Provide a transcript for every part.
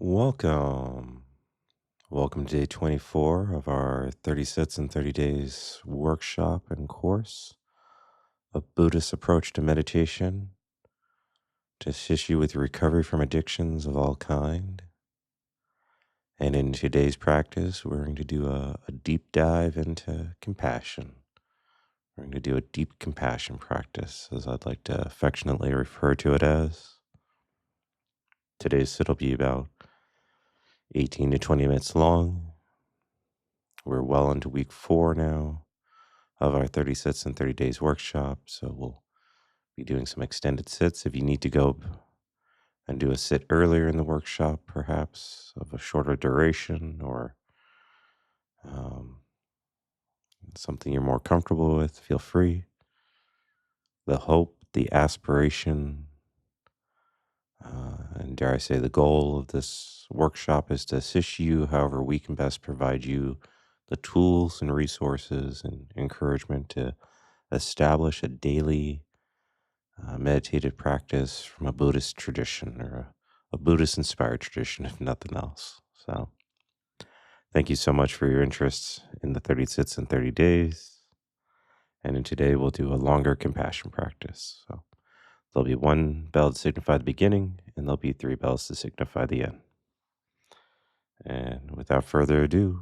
Welcome. Welcome to day 24 of our 30 Sits in 30 Days workshop and course, a Buddhist approach to meditation to assist you with recovery from addictions of all kind. And in today's practice, we're going to do a deep dive into compassion. We're going to do a deep compassion practice, as I'd like to affectionately refer to it as. Today's sit will be about 18 to 20 minutes long. We're well into week 4 now of our 30 Sits in 30 Days workshop. So we'll be doing some extended sits. If you need to go and do a sit earlier in the workshop, perhaps of a shorter duration or um, something you're more comfortable with, feel free. The hope, the aspiration, and dare I say the goal of this workshop is to assist you however we can best provide you the tools and resources and encouragement to establish a daily meditative practice from a Buddhist tradition or a Buddhist inspired tradition, if nothing else. So, thank you so much for your interest in the 30 Sits in 30 Days. And in today, we'll do a longer compassion practice. So, there'll be one bell to signify the beginning, and there'll be 3 bells to signify the end. And without further ado,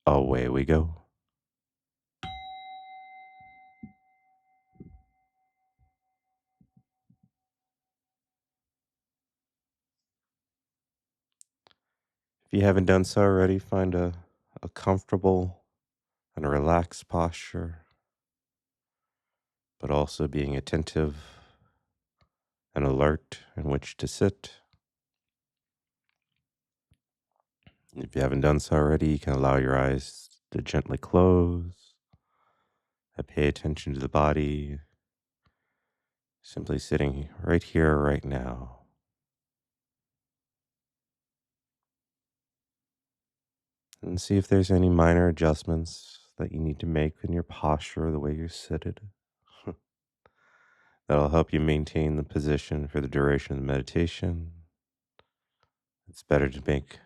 away we go. If you haven't done so already, find a comfortable and a relaxed posture, but also being attentive and alert in which to sit. If you haven't done so already, you can allow your eyes to gently close and pay attention to the body, simply sitting right here, right now. And see if there's any minor adjustments that you need to make in your posture or the way you're seated. That'll help you maintain the position for the duration of the meditation. It's better to make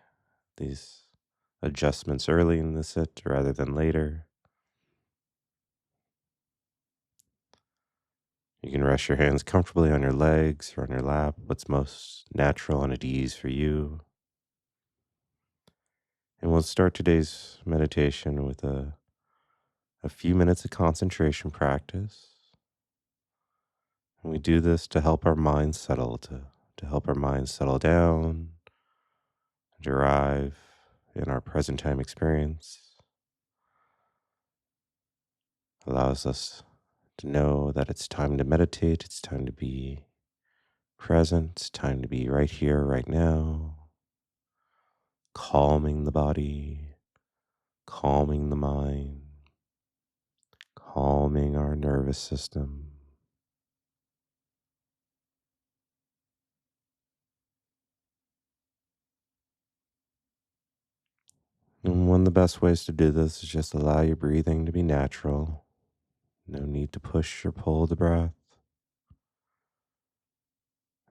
these adjustments early in the sit rather than later. You can rest your hands comfortably on your legs or on your lap, what's most natural and at ease for you. And we'll start today's meditation with a few minutes of concentration practice. And we do this to help our minds settle, to help our minds settle down, and arrive in our present time experience. Allows us to know that it's time to meditate, it's time to be present, it's time to be right here, right now, calming the body, calming the mind, calming our nervous system. And one of the best ways to do this is just allow your breathing to be natural. No need to push or pull the breath.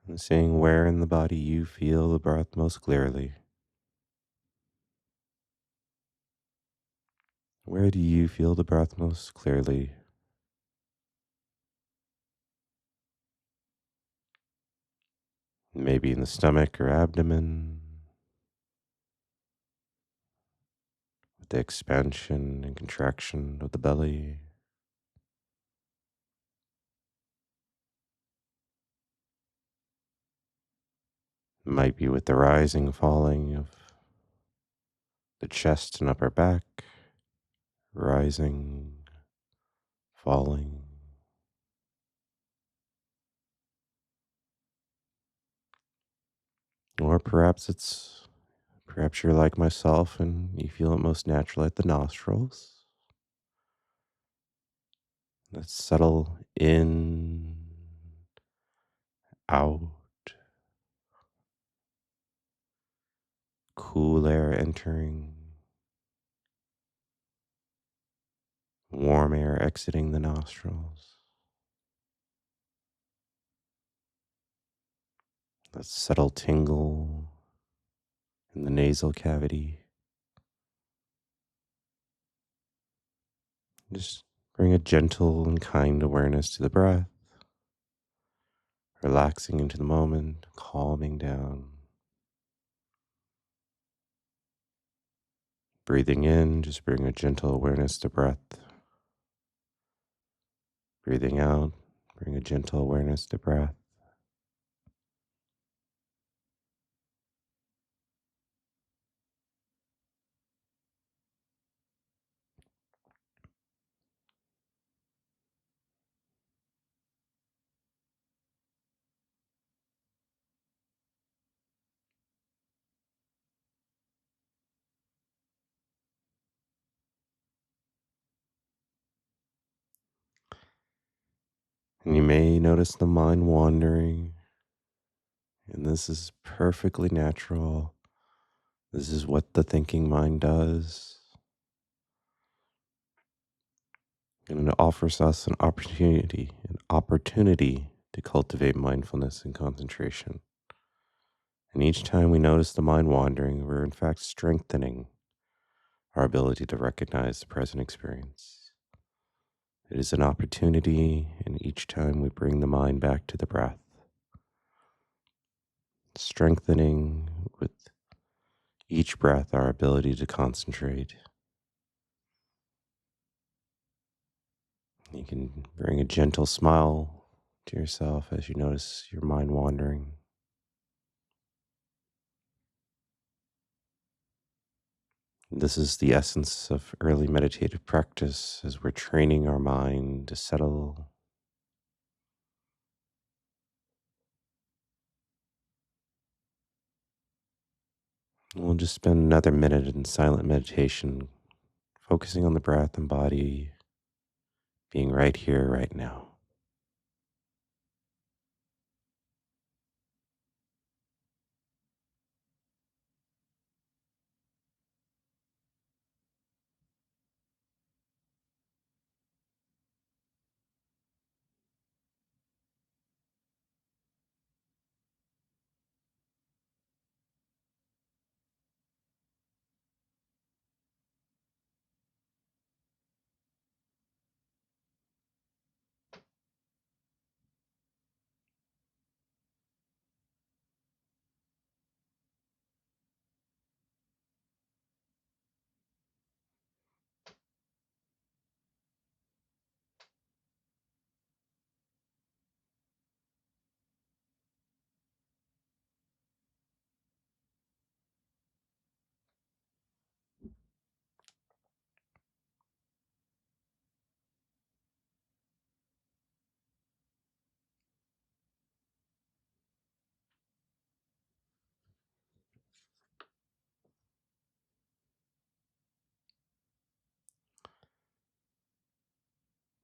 And seeing where in the body you feel the breath most clearly. Where do you feel the breath most clearly? Maybe in the stomach or abdomen, with the expansion and contraction of the belly. Might be with the rising, falling of the chest and upper back, rising, falling. Or perhaps you're like myself and you feel it most naturally at the nostrils. Let's settle in, out, cool air entering, warm air exiting the nostrils. Let's settle tingle in the nasal cavity. Just bring a gentle and kind awareness to the breath, relaxing into the moment, calming down. Breathing in, just bring a gentle awareness to breath. Breathing out, bring a gentle awareness to breath. And you may notice the mind wandering, and this is perfectly natural. This is what the thinking mind does. And it offers us an opportunity to cultivate mindfulness and concentration. And each time we notice the mind wandering, we're in fact strengthening our ability to recognize the present experience. It is an opportunity, and each time we bring the mind back to the breath, strengthening with each breath our ability to concentrate. You can bring a gentle smile to yourself as you notice your mind wandering. This is the essence of early meditative practice as we're training our mind to settle. We'll just spend another minute in silent meditation, focusing on the breath and body, being right here, right now.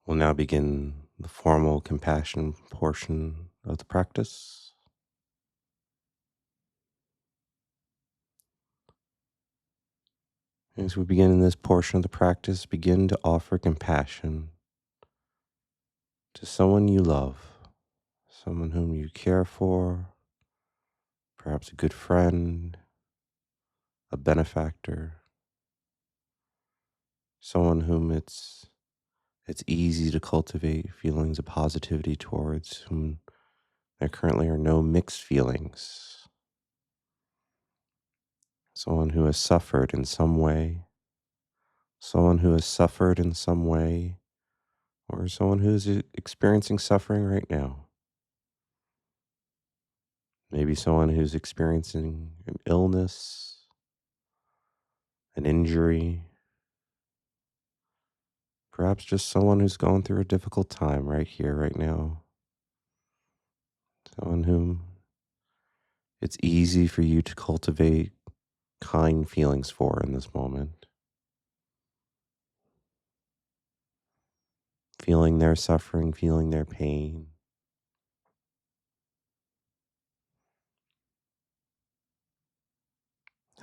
We'll now begin the formal compassion portion of the practice. As we begin in this portion of the practice, begin to offer compassion to someone you love, someone whom you care for, perhaps a good friend, a benefactor, someone whom it's easy to cultivate feelings of positivity towards, whom there currently are no mixed feelings, someone who has suffered in some way, someone who has suffered in some way, or someone who is experiencing suffering right now. Maybe someone who's experiencing an illness, an injury, perhaps just someone who's going through a difficult time right here, right now. Someone whom it's easy for you to cultivate kind feelings for in this moment. Feeling their suffering, feeling their pain.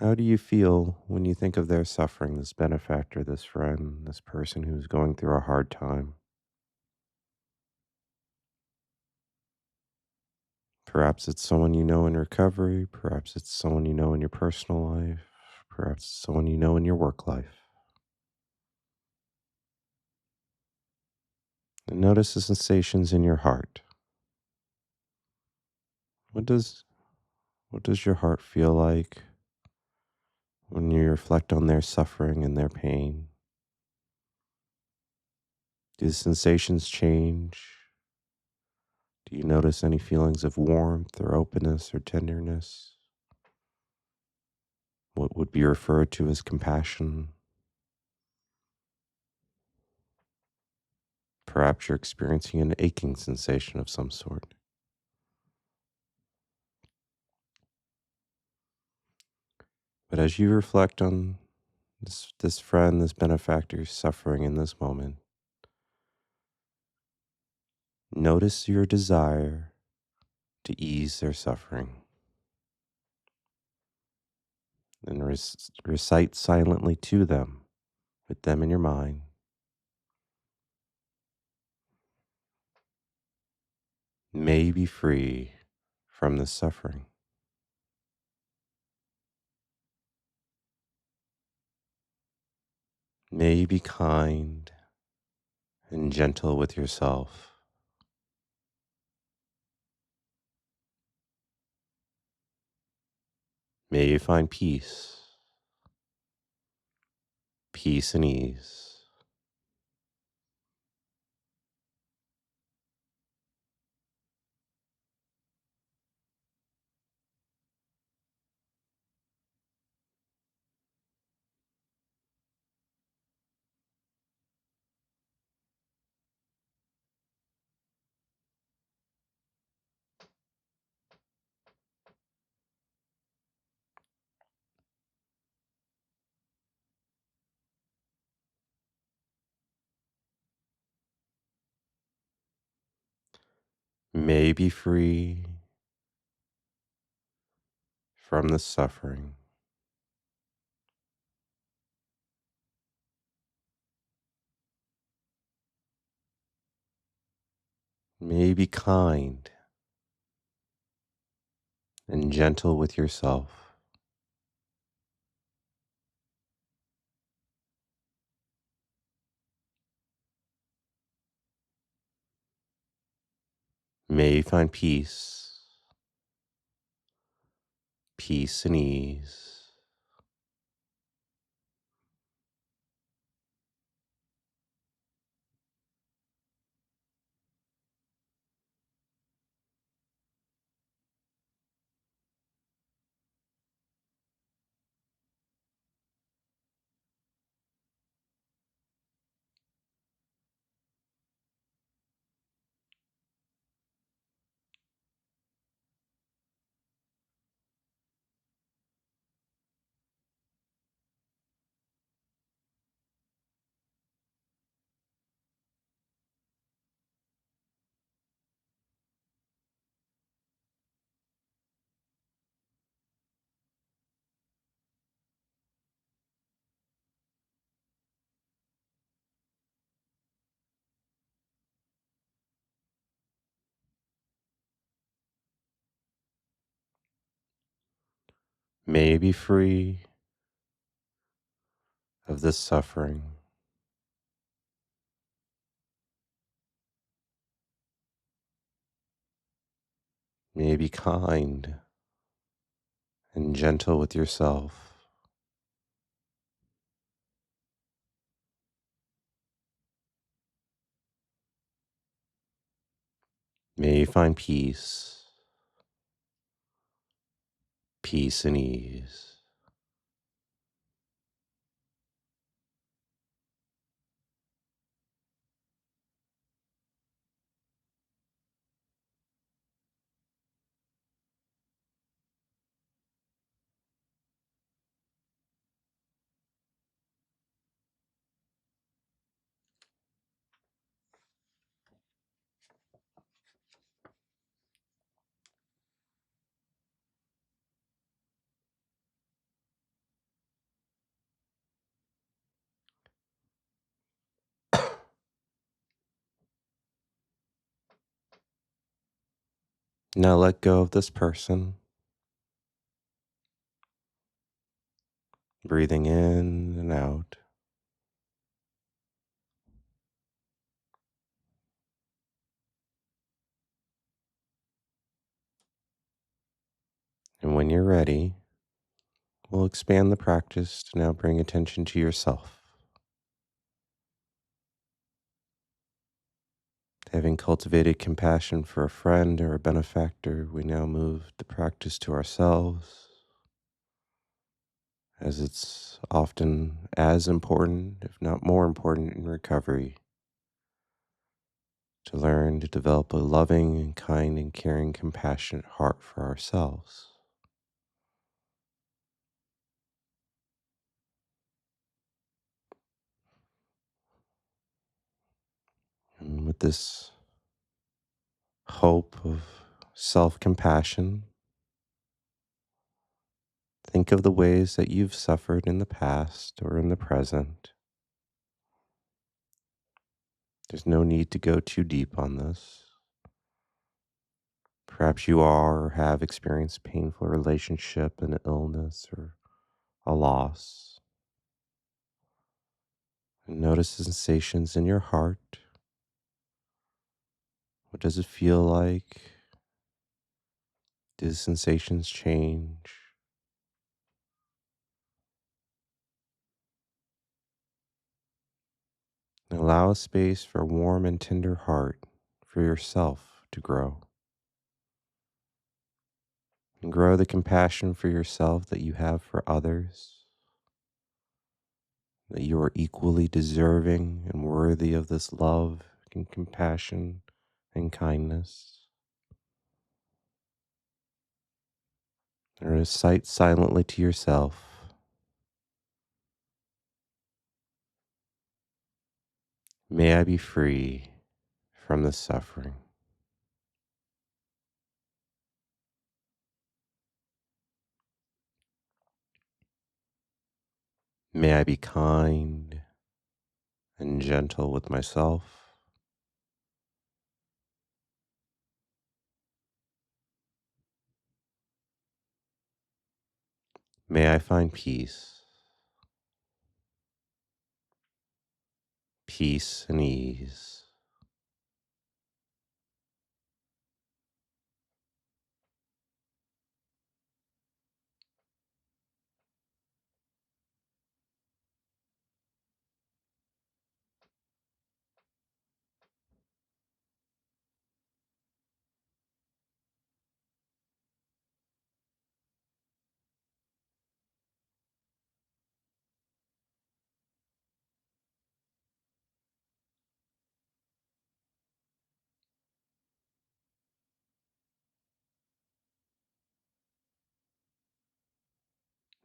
How do you feel when you think of their suffering, this benefactor, this friend, this person who's going through a hard time? Perhaps it's someone you know in recovery. Perhaps it's someone you know in your personal life. Perhaps it's someone you know in your work life. And notice the sensations in your heart. What does your heart feel like when you reflect on their suffering and their pain? Do the sensations change? Do you notice any feelings of warmth or openness or tenderness? What would be referred to as compassion? Perhaps you're experiencing an aching sensation of some sort. But as you reflect on this friend, this benefactor suffering in this moment, notice your desire to ease their suffering and recite silently to them, with them in your mind. May you be free from this suffering. May you be kind and gentle with yourself. May you find peace and ease. May you be free from the suffering. May you be kind and gentle with yourself. May you find peace and ease. May you be free of this suffering. May you be kind and gentle with yourself. May you find peace and ease. Now let go of this person, breathing in and out. And when you're ready, we'll expand the practice to now bring attention to yourself. Having cultivated compassion for a friend or a benefactor, we now move the practice to ourselves, as it's often as important, if not more important, in recovery, to learn to develop a loving and kind and caring, compassionate heart for ourselves. And with this hope of self-compassion, think of the ways that you've suffered in the past or in the present. There's no need to go too deep on this. Perhaps you are or have experienced painful relationship, an illness, or a loss. And notice the sensations in your heart. What does it feel like? Do the sensations change? And allow a space for a warm and tender heart for yourself to grow. And grow the compassion for yourself that you have for others, that you are equally deserving and worthy of this love and compassion and kindness. And recite silently to yourself, may I be free from this suffering. May I be kind and gentle with myself. May I find peace, peace and ease.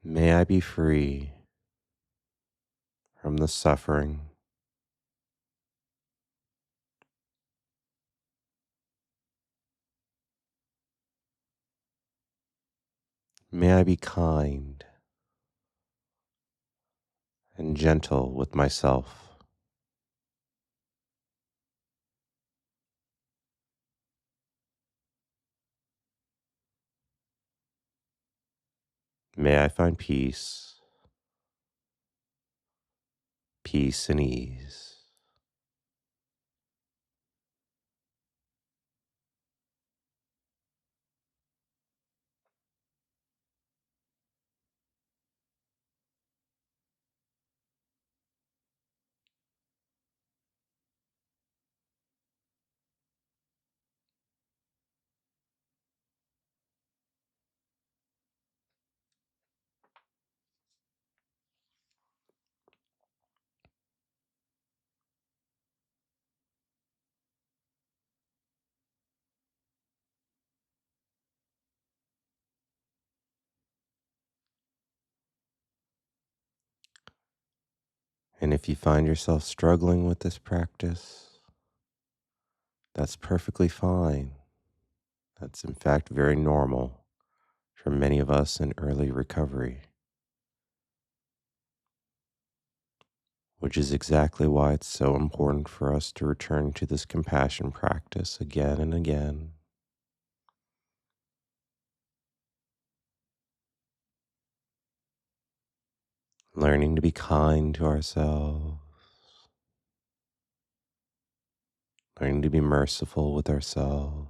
May I be free from the suffering. May I be kind and gentle with myself. May I find peace, peace and ease. And if you find yourself struggling with this practice, that's perfectly fine. That's in fact very normal for many of us in early recovery, which is exactly why it's so important for us to return to this compassion practice again and again, learning to be kind to ourselves, learning to be merciful with ourselves,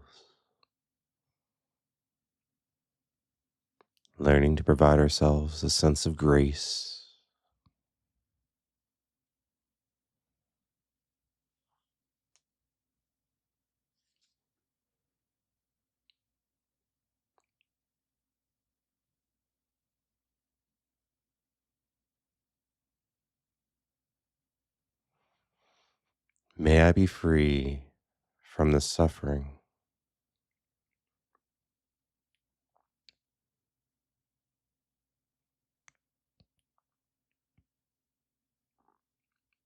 learning to provide ourselves a sense of grace. May I be free from the suffering.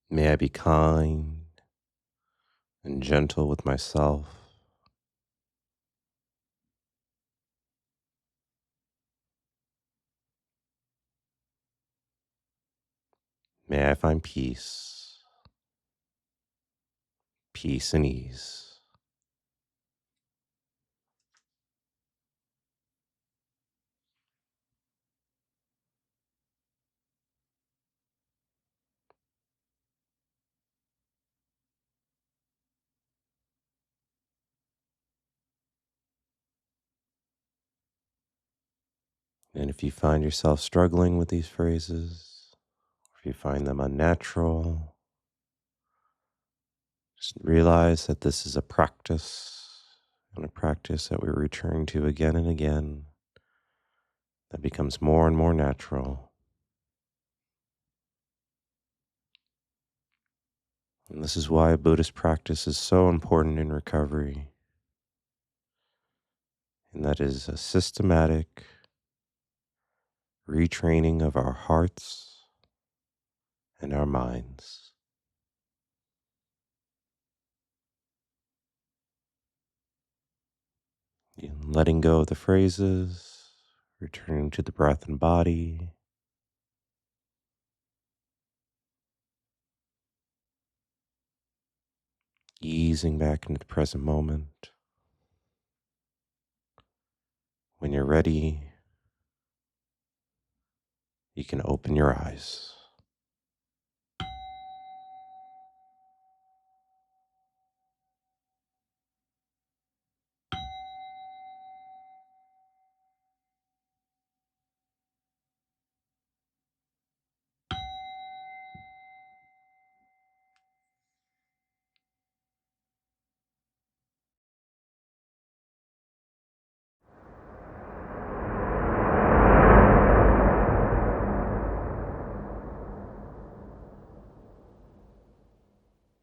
May I be kind and gentle with myself. May I find peace, peace and ease. And if you find yourself struggling with these phrases, if you find them unnatural, just realize that this is a practice, and a practice that we return to again and again that becomes more and more natural. And this is why Buddhist practice is so important in recovery. And that is a systematic retraining of our hearts and our minds. Letting go of the phrases, returning to the breath and body, easing back into the present moment. When you're ready, you can open your eyes.